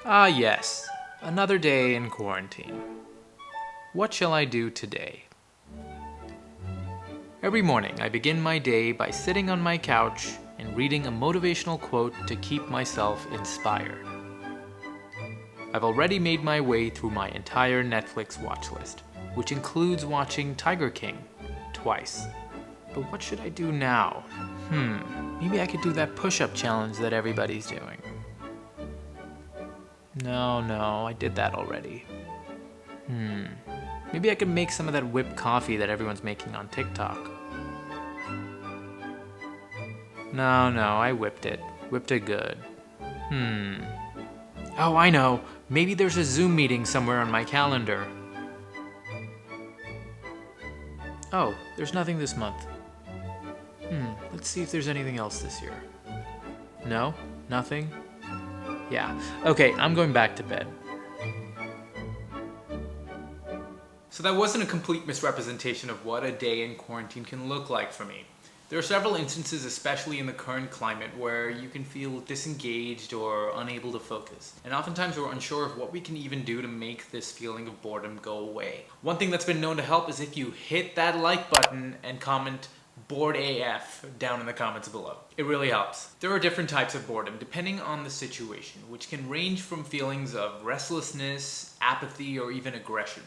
Ah, yes, another day in quarantine. What shall I do today? Every morning, I begin my day by sitting on my couch and reading a motivational quote to keep myself inspired. I've already made my way through my entire Netflix watch list, which includes watching Tiger King twice. But what should I do now? Maybe I could do that push-up challenge that everybody's doing. No, I did that already. Maybe I could make some of that whipped coffee that everyone's making on TikTok. No, I whipped it. Whipped it good. Oh, I know. Maybe there's a Zoom meeting somewhere on my calendar. Oh, there's nothing this month. Let's see if there's anything else this year. No? Nothing? Yeah. Okay, I'm going back to bed. So that wasn't a complete misrepresentation of what a day in quarantine can look like for me. There are several instances, especially in the current climate, where you can feel disengaged or unable to focus. And oftentimes we're unsure of what we can even do to make this feeling of boredom go away. One thing that's been known to help is if you hit that like button and comment bored AF down in the comments below. It really helps. There are different types of boredom depending on the situation, which can range from feelings of restlessness, apathy, or even aggression.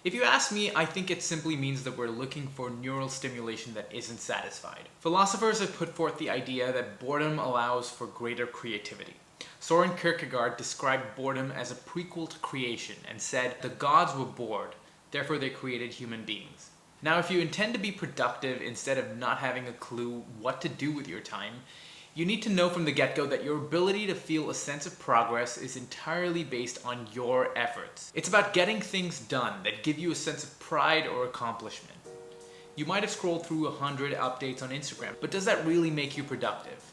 If you ask me, I think it simply means that we're looking for neural stimulation that isn't satisfied. Philosophers have put forth the idea that boredom allows for greater creativity. Soren Kierkegaard described boredom as a prequel to creation and said, "The gods were bored, therefore they created human beings." Now, if you intend to be productive instead of not having a clue what to do with your time, you need to know from the get-go that your ability to feel a sense of progress is entirely based on your efforts. It's about getting things done that give you a sense of pride or accomplishment. You might have scrolled through 100 updates on Instagram, but does that really make you productive?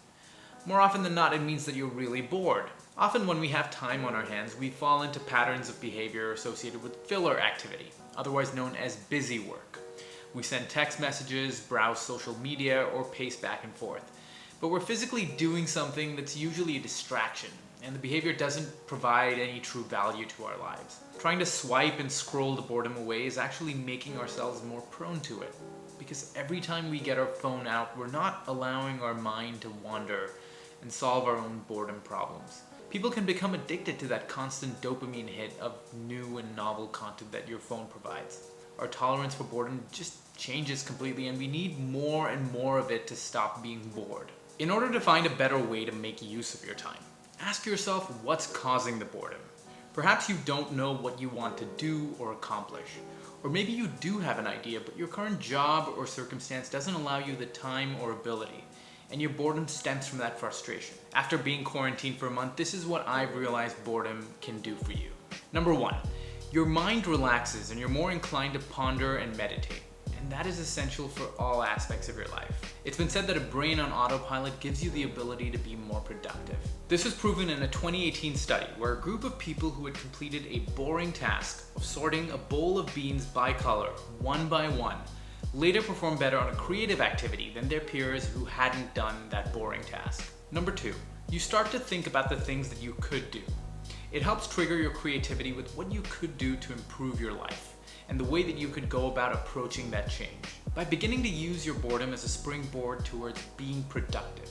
More often than not, it means that you're really bored. Often when we have time on our hands, we fall into patterns of behavior associated with filler activity, otherwise known as busy work. We send text messages, browse social media, or pace back and forth. But we're physically doing something that's usually a distraction, and the behavior doesn't provide any true value to our lives. Trying to swipe and scroll the boredom away is actually making ourselves more prone to it, because every time we get our phone out, we're not allowing our mind to wander and solve our own boredom problems. People can become addicted to that constant dopamine hit of new and novel content that your phone provides. Our tolerance for boredom just changes completely, and we need more and more of it to stop being bored. In order to find a better way to make use of your time, ask yourself what's causing the boredom. Perhaps you don't know what you want to do or accomplish. Or maybe you do have an idea, but your current job or circumstance doesn't allow you the time or ability, and your boredom stems from that frustration. After being quarantined for a month, this is what I've realized boredom can do for you. Number 1, your mind relaxes and you're more inclined to ponder and meditate. And that is essential for all aspects of your life. It's been said that a brain on autopilot gives you the ability to be more productive. This was proven in a 2018 study where a group of people who had completed a boring task of sorting a bowl of beans by color, one by one, later performed better on a creative activity than their peers who hadn't done that boring task. Number 2, you start to think about the things that you could do. It helps trigger your creativity with what you could do to improve your life, and the way that you could go about approaching that change. By beginning to use your boredom as a springboard towards being productive,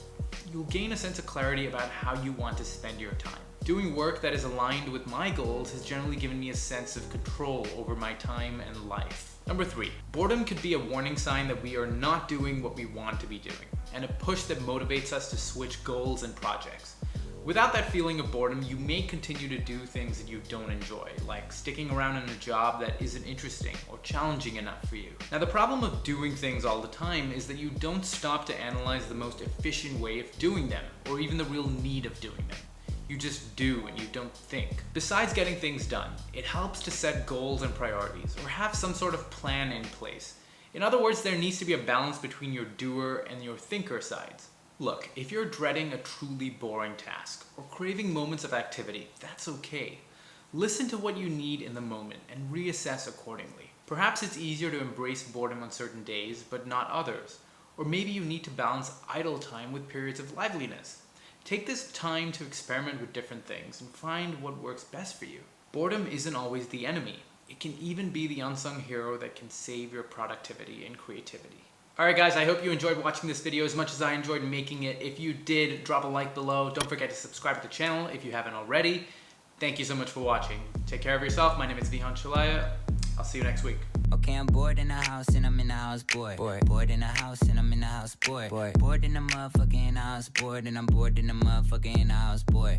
you'll gain a sense of clarity about how you want to spend your time. Doing work that is aligned with my goals has generally given me a sense of control over my time and life. Number 3, boredom could be a warning sign that we are not doing what we want to be doing, and a push that motivates us to switch goals and projects. Without that feeling of boredom, you may continue to do things that you don't enjoy, like sticking around in a job that isn't interesting or challenging enough for you. Now, the problem of doing things all the time is that you don't stop to analyze the most efficient way of doing them, or even the real need of doing them. You just do and you don't think. Besides getting things done, it helps to set goals and priorities, or have some sort of plan in place. In other words, there needs to be a balance between your doer and your thinker sides. Look, if you're dreading a truly boring task or craving moments of activity, that's okay. Listen to what you need in the moment and reassess accordingly. Perhaps it's easier to embrace boredom on certain days, but not others. Or maybe you need to balance idle time with periods of liveliness. Take this time to experiment with different things and find what works best for you. Boredom isn't always the enemy. It can even be the unsung hero that can save your productivity and creativity. Alright guys, I hope you enjoyed watching this video as much as I enjoyed making it. If you did, drop a like below. Don't forget to subscribe to the channel if you haven't already. Thank you so much for watching. Take care of yourself. My name is Vihan Shalaya. I'll see you next week. Okay, I'm bored in the house and I'm in the house, boy. Bored in the house and I'm in the house, boy. Bored in the motherfucking house, bored and I'm bored in the motherfucking house, boy.